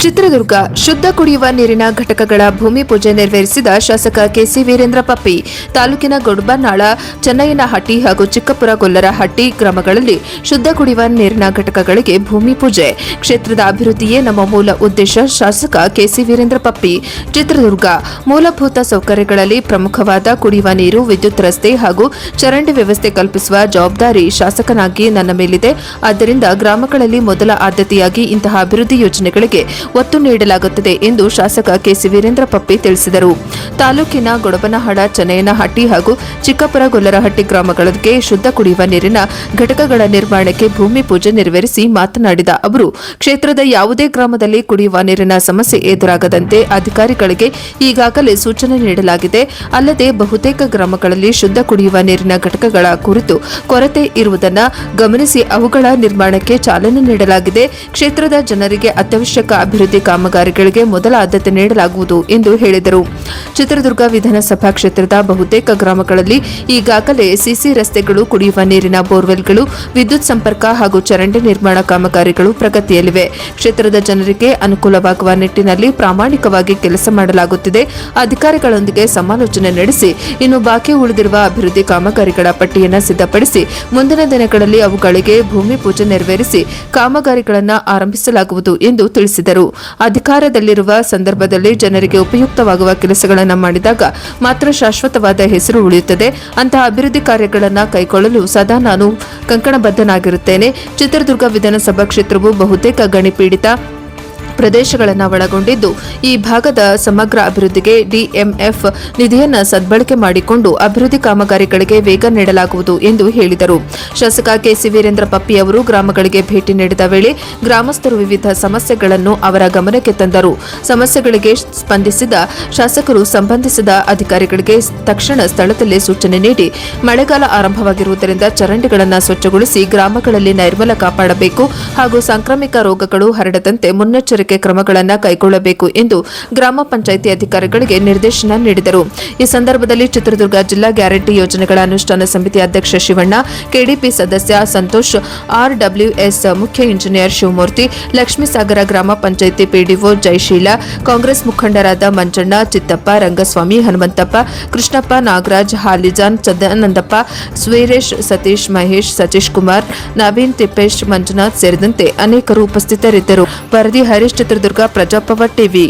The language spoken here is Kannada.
ಚಿತ್ರದುರ್ಗ ಶುದ್ಧ ಕುಡಿಯುವ ನೀರಿನ ಘಟಕಗಳ ಭೂಮಿ ಪೂಜೆ ನೆರವೇರಿಸಿದ ಶಾಸಕ ಕೆಸಿ ವೀರೇಂದ್ರ ಪಪ್ಪಿ. ತಾಲೂಕಿನ ಗೊಡಬನಾಳ, ಚೆನ್ನಯ್ಯನಹಟ್ಟಿ ಹಾಗೂ ಚಿಕ್ಕಪುರ ಗೊಲ್ಲರಹಟ್ಟಿ ಗ್ರಾಮಗಳಲ್ಲಿ ಶುದ್ಧ ಕುಡಿಯುವ ನೀರಿನ ಘಟಕಗಳಿಗೆ ಭೂಮಿ ಪೂಜೆ. ಕ್ಷೇತ್ರದ ಅಭಿವೃದ್ಧಿಯೇ ನಮ್ಮ ಮೂಲ ಉದ್ದೇಶ. ಶಾಸಕ ಕೆಸಿ ವೀರೇಂದ್ರ ಪಪ್ಪಿ. ಚಿತ್ರದುರ್ಗ ಮೂಲಭೂತ ಸೌಕರ್ಯಗಳಲ್ಲಿ ಪ್ರಮುಖವಾದ ಕುಡಿಯುವ ನೀರು, ವಿದ್ಯುತ್, ರಸ್ತೆ ಹಾಗೂ ಚರಂಡಿ ವ್ಯವಸ್ಥೆ ಕಲ್ಪಿಸುವ ಜವಾಬ್ದಾರಿ ಶಾಸಕನಾಗಿ ನನ್ನ ಮೇಲಿದೆ. ಆದ್ದರಿಂದ ಗ್ರಾಮಗಳಲ್ಲಿ ಮೊದಲ ಆದ್ಯತೆಯಾಗಿ ಇಂತಹ ಅಭಿವೃದ್ಧಿ ಯೋಜನೆಗಳಿಗೆ ಒತ್ತು ನೀಡಲಾಗುತ್ತದೆ ಎಂದು ಶಾಸಕ ಕೆಸಿ ವೀರೇಂದ್ರ ಪಪ್ಪಿ ತಿಳಿಸಿದರು. ತಾಲೂಕಿನ ಗೊಡಬನಹಾಳ, ಚೆನ್ನಯ್ಯನಹಟ್ಟಿ ಹಾಗೂ ಚಿಕ್ಕಪುರ ಗೊಲ್ಲರಹಟ್ಟಿ ಗ್ರಾಮಗಳಿಗೆ ಶುದ್ಧ ಕುಡಿಯುವ ನೀರಿನ ಘಟಕಗಳ ನಿರ್ಮಾಣಕ್ಕೆ ಭೂಮಿ ಪೂಜೆ ನೆರವೇರಿಸಿ ಮಾತನಾಡಿದ ಅವರು, ಕ್ಷೇತ್ರದ ಯಾವುದೇ ಗ್ರಾಮದಲ್ಲಿ ಕುಡಿಯುವ ನೀರಿನ ಸಮಸ್ಯೆ ಎದುರಾಗದಂತೆ ಅಧಿಕಾರಿಗಳಿಗೆ ಈಗಾಗಲೇ ಸೂಚನೆ ನೀಡಲಾಗಿದೆ. ಅಲ್ಲದೆ ಬಹುತೇಕ ಗ್ರಾಮಗಳಲ್ಲಿ ಶುದ್ಧ ಕುಡಿಯುವ ನೀರಿನ ಘಟಕಗಳ ಕುರಿತು ಕೊರತೆ ಇರುವುದನ್ನು ಗಮನಿಸಿ ಅವುಗಳ ನಿರ್ಮಾಣಕ್ಕೆ ಚಾಲನೆ ನೀಡಲಾಗಿದೆ. ಕ್ಷೇತ್ರದ ಜನರಿಗೆ ಅತ್ಯವಶ್ಯಕ ಅಭಿವೃದ್ಧಿ ಕಾಮಗಾರಿಗಳಿಗೆ ಮೊದಲ ಆದ್ಯತೆ ನೀಡಲಾಗುವುದು ಎಂದು ಹೇಳಿದರು. ಚಿತ್ರದುರ್ಗ ವಿಧಾನಸಭಾ ಕ್ಷೇತ್ರದ ಬಹುತೇಕ ಗ್ರಾಮಗಳಲ್ಲಿ ಈಗಾಗಲೇ ಸಿಸಿ ರಸ್ತೆಗಳು, ಕುಡಿಯುವ ನೀರಿನ ಬೋರ್ವೆಲ್ಗಳು, ವಿದ್ಯುತ್ ಸಂಪರ್ಕ ಹಾಗೂ ಚರಂಡಿ ನಿರ್ಮಾಣ ಕಾಮಗಾರಿಗಳು ಪ್ರಗತಿಯಲ್ಲಿವೆ. ಕ್ಷೇತ್ರದ ಜನರಿಗೆ ಅನುಕೂಲವಾಗುವ ನಿಟ್ಟಿನಲ್ಲಿ ಪ್ರಾಮಾಣಿಕವಾಗಿ ಕೆಲಸ ಮಾಡಲಾಗುತ್ತಿದೆ. ಅಧಿಕಾರಿಗಳೊಂದಿಗೆ ಸಮಾಲೋಚನೆ ನಡೆಸಿ ಇನ್ನು ಬಾಕಿ ಉಳಿದಿರುವ ಅಭಿವೃದ್ಧಿ ಕಾಮಗಾರಿಗಳ ಪಟ್ಟಿಯನ್ನು ಸಿದ್ಧಪಡಿಸಿ ಮುಂದಿನ ದಿನಗಳಲ್ಲಿ ಅವುಗಳಿಗೆ ಭೂಮಿ ಪೂಜೆ ನೆರವೇರಿಸಿ ಕಾಮಗಾರಿಗಳನ್ನು ಆರಂಭಿಸಲಾಗುವುದು ಎಂದು ತಿಳಿಸಿದರು. ಅಧಿಕಾರದಲ್ಲಿರುವ ಸಂದರ್ಭದಲ್ಲಿ ಜನರಿಗೆ ಉಪಯುಕ್ತವಾಗುವ ಕೆಲಸಗಳನ್ನು ಮಾಡಿದಾಗ ಮಾತ್ರ ಶಾಶ್ವತವಾದ ಹೆಸರು ಉಳಿಯುತ್ತದೆ. ಅಂತಹ ಅಭಿವೃದ್ಧಿ ಕಾರ್ಯಗಳನ್ನು ಕೈಗೊಳ್ಳಲು ಸದಾ ನಾನು ಕಂಕಣಬದ್ಧನಾಗಿರುತ್ತೇನೆ. ಚಿತ್ರದುರ್ಗ ವಿಧಾನಸಭಾ ಕ್ಷೇತ್ರವು ಬಹುತೇಕ ಗಣಿಪೀಡಿತ ಪ್ರದೇಶಗಳನ್ನು ಒಳಗೊಂಡಿದ್ದು, ಈ ಭಾಗದ ಸಮಗ್ರ ಅಭಿವೃದ್ಧಿಗೆ ಡಿಎಂಎಫ್ ನಿಧಿಯನ್ನು ಸದ್ಬಳಕೆ ಮಾಡಿಕೊಂಡು ಅಭಿವೃದ್ಧಿ ಕಾಮಗಾರಿಗಳಿಗೆ ವೇಗ ನೀಡಲಾಗುವುದು ಎಂದು ಹೇಳಿದರು. ಶಾಸಕ ಕೆಸಿ ವೀರೇಂದ್ರ ಪಪ್ಪಿ ಅವರು ಗ್ರಾಮಗಳಿಗೆ ಭೇಟಿ ನೀಡಿದ ವೇಳೆ ಗ್ರಾಮಸ್ಥರು ವಿವಿಧ ಸಮಸ್ಯೆಗಳನ್ನು ಅವರ ಗಮನಕ್ಕೆ ತಂದರು. ಸಮಸ್ಯೆಗಳಿಗೆ ಸ್ಪಂದಿಸಿದ ಶಾಸಕರು ಸಂಬಂಧಿಸಿದ ಅಧಿಕಾರಿಗಳಿಗೆ ತಕ್ಷಣ ಸ್ಥಳದಲ್ಲೇ ಸೂಚನೆ ನೀಡಿ ಮಳೆಗಾಲ ಆರಂಭವಾಗಿರುವುದರಿಂದ ಚರಂಡಿಗಳನ್ನು ಸ್ವಚ್ಛಗೊಳಿಸಿ ಗ್ರಾಮಗಳಲ್ಲಿ ನೈರ್ಮಲ್ಯ ಕಾಪಾಡಬೇಕು ಹಾಗೂ ಸಾಂಕ್ರಾಮಿಕ ರೋಗಗಳು ಹರಡದಂತೆ ಮುನ್ನೆಚ್ಚರಿಕೆ ಕ್ರಮಗಳನ್ನು ಕೈಗೊಳ್ಳಬೇಕು ಎಂದು ಗ್ರಾಮ ಪಂಚಾಯಿತಿ ಅಧಿಕಾರಿಗಳಿಗೆ ನಿರ್ದೇಶನ ನೀಡಿದರು. ಈ ಸಂದರ್ಭದಲ್ಲಿ ಚಿತ್ರದುರ್ಗ ಜಿಲ್ಲಾ ಗ್ಯಾರಂಟಿ ಯೋಜನೆಗಳ ಅನುಷ್ಠಾನ ಸಮಿತಿ ಅಧ್ಯಕ್ಷ ಶಿವಣ್ಣ, ಕೆಡಿಪಿ ಸದಸ್ಯ ಸಂತೋಷ್, ಆರ್ಡಬ್ಲ್ಯೂಎಸ್ ಮುಖ್ಯ ಇಂಜಿನಿಯರ್ ಶಿವಮೂರ್ತಿ, ಲಕ್ಷ್ಮೀಸಾಗರ ಗ್ರಾಮ ಪಂಚಾಯಿತಿ ಪಿಡಿಒ ಜಯಶೀಲ, ಕಾಂಗ್ರೆಸ್ ಮುಖಂಡರಾದ ಮಂಜಣ್ಣ, ಚಿತ್ತಪ್ಪ, ರಂಗಸ್ವಾಮಿ, ಹನುಮಂತಪ್ಪ, ಕೃಷ್ಣಪ್ಪ, ನಾಗರಾಜ್, ಹಾಲಿಜಾನ್, ಸದಾನಂದಪ್ಪ, ಸ್ವೀರೇಶ್, ಸತೀಶ್, ಮಹೇಶ್, ಸತೀಶ್ ಕುಮಾರ್, ನವೀನ್, ತಿಪ್ಪೇಶ್, ಮಂಜುನಾಥ್ ಸೇರಿದಂತೆ ಅನೇಕರು ಉಪಸ್ಥಿತರಿದ್ದರು. ವರದಿ ಹರೀಶ್, ಚಿತ್ರದುರ್ಗ, ಪ್ರಜಾಪವ ಟಿವಿ.